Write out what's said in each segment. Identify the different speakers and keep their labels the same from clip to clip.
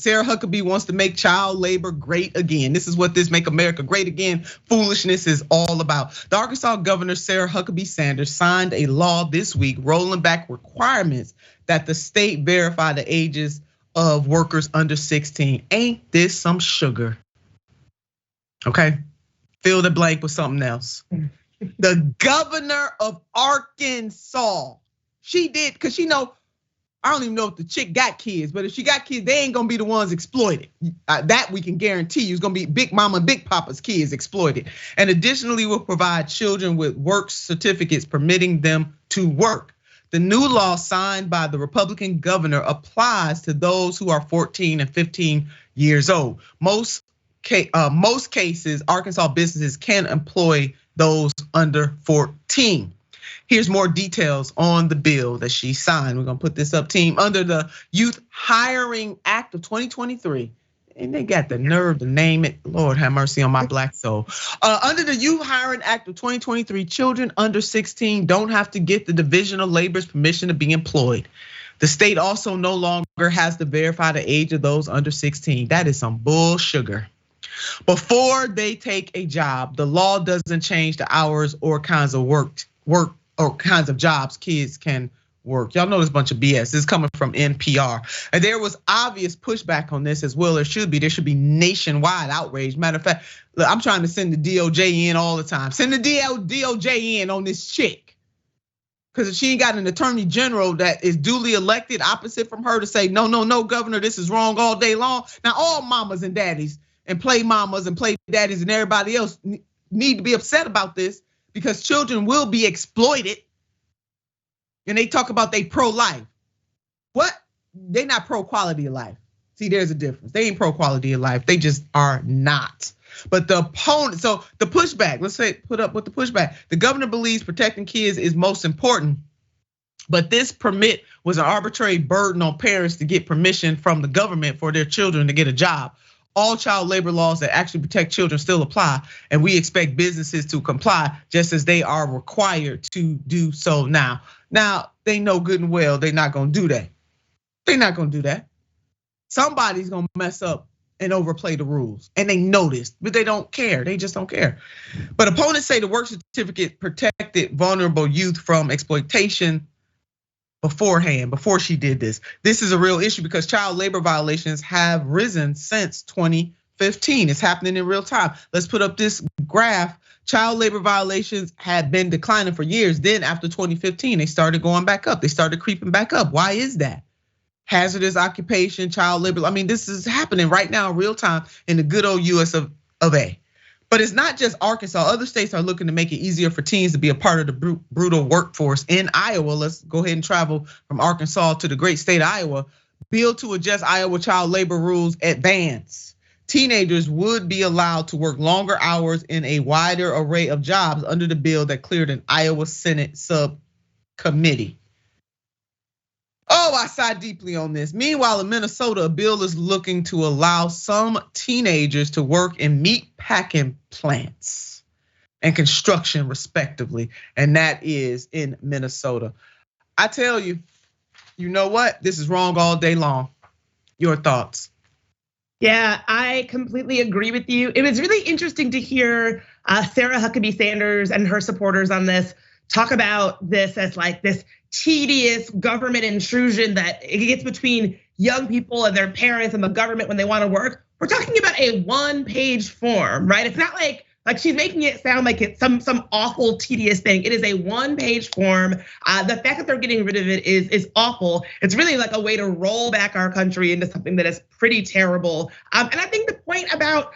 Speaker 1: Sarah Huckabee wants to make child labor great again. This is what this Make America Great Again foolishness is all about. The Arkansas governor, Sarah Huckabee Sanders, signed a law this week rolling back requirements that the state verify the ages of workers under 16. Ain't this some sugar? Okay, fill the blank with something else. The governor of Arkansas, she did, because I don't even know if the chick got kids, but if she got kids, they ain't gonna be the ones exploited. That we can guarantee you. It's gonna be Big Mama and Big Papa's kids exploited. And additionally will provide children with work certificates permitting them to work. The new law signed by the Republican governor applies to those who are 14 and 15 years old. Most cases, Arkansas businesses can employ those under 14. Here's more details on the bill that she signed. We're gonna put this up, team. Under the Youth Hiring Act of 2023, and they got the nerve to name it. Lord have mercy on my black soul. Under the Youth Hiring Act of 2023, children under 16 don't have to get the Division of Labor's permission to be employed. The state also no longer has to verify the age of those under 16. That is some bull sugar. Before they take a job, the law doesn't change the hours or kinds of work or kinds of jobs kids can work. Y'all know this bunch of BS. This is coming from NPR. And there was obvious pushback on this as well. There should be nationwide outrage. Matter of fact, look, I'm trying to send the DOJ in all the time. Send the DOJ in on this chick. Because if she ain't got an attorney general that is duly elected opposite from her to say, no, governor, this is wrong all day long. Now all mamas and daddies and play mamas and play daddies and everybody else need to be upset about this, because children will be exploited. And they talk about they pro-life. What? They not pro-quality of life. See, there's a difference. They ain't pro-quality of life. They just are not. But the opponent, so the pushback, let's say put up with the pushback. The governor believes protecting kids is most important, but this permit was an arbitrary burden on parents to get permission from the government for their children to get a job. All child labor laws that actually protect children still apply, and we expect businesses to comply just as they are required to do so now. Now, they know good and well they're not gonna do that. They're not gonna do that. Somebody's gonna mess up and overplay the rules, and they know this, but they don't care. They just don't care. But opponents say the work certificate protected vulnerable youth from exploitation before she did this. This is a real issue because child labor violations have risen since 2015. It's happening in real time. Let's put up this graph. Child labor violations had been declining for years. Then after 2015, they started going back up. They started creeping back up. Why is that? Hazardous occupation, child labor. I mean, this is happening right now in real time in the good old US of A. But it's not just Arkansas. Other states are looking to make it easier for teens to be a part of the brutal workforce. In Iowa, let's go ahead and travel from Arkansas to the great state of Iowa. Bill to adjust Iowa child labor rules advance. Teenagers would be allowed to work longer hours in a wider array of jobs under the bill that cleared an Iowa Senate subcommittee. Oh, I sigh deeply on this. Meanwhile, in Minnesota, a bill is looking to allow some teenagers to work in meat packing plants and construction respectively. And that is in Minnesota. I tell you, you know what? This is wrong all day long. Your thoughts?
Speaker 2: Yeah, I completely agree with you. It was really interesting to hear Sarah Huckabee Sanders and her supporters on this talk about this as like this tedious government intrusion that it gets between young people and their parents and the government when they want to work. We're talking about a one-page form, right? It's not like she's making it sound like it's some awful tedious thing. It is a one-page form. The fact that they're getting rid of it is awful. It's really like a way to roll back our country into something that is pretty terrible. And I think the point about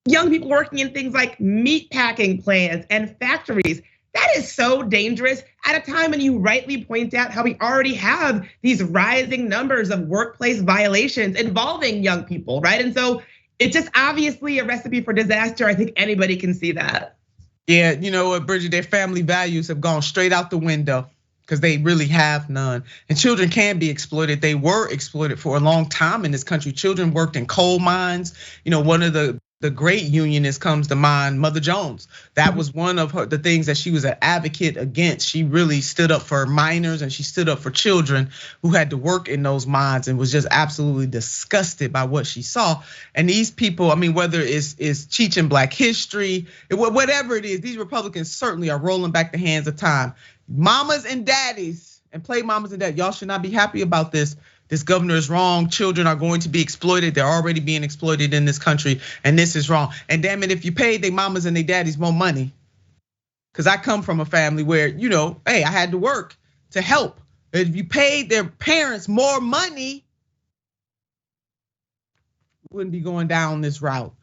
Speaker 2: young people working in things like meat packing plants and factories, that is so dangerous at a time when you rightly point out how we already have these rising numbers of workplace violations involving young people, right? And so it's just obviously a recipe for disaster. I think anybody can see that.
Speaker 1: Yeah, you know what, Bridget, their family values have gone straight out the window because they really have none. And children can be exploited. They were exploited for a long time in this country. Children worked in coal mines. You know, one of the the great unionist comes to mind, Mother Jones. That was one of the things that she was an advocate against. She really stood up for minors and she stood up for children who had to work in those mines and was just absolutely disgusted by what she saw. And these people, I mean, whether it's teaching Black history, whatever it is, these Republicans certainly are rolling back the hands of time. Mamas and daddies, and play mamas and daddies, y'all should not be happy about this. This governor is wrong. Children are going to be exploited. They're already being exploited in this country, and this is wrong. And damn it, if you paid their mamas and their daddies more money, because I come from a family where, hey, I had to work to help. If you paid their parents more money, wouldn't be going down this route.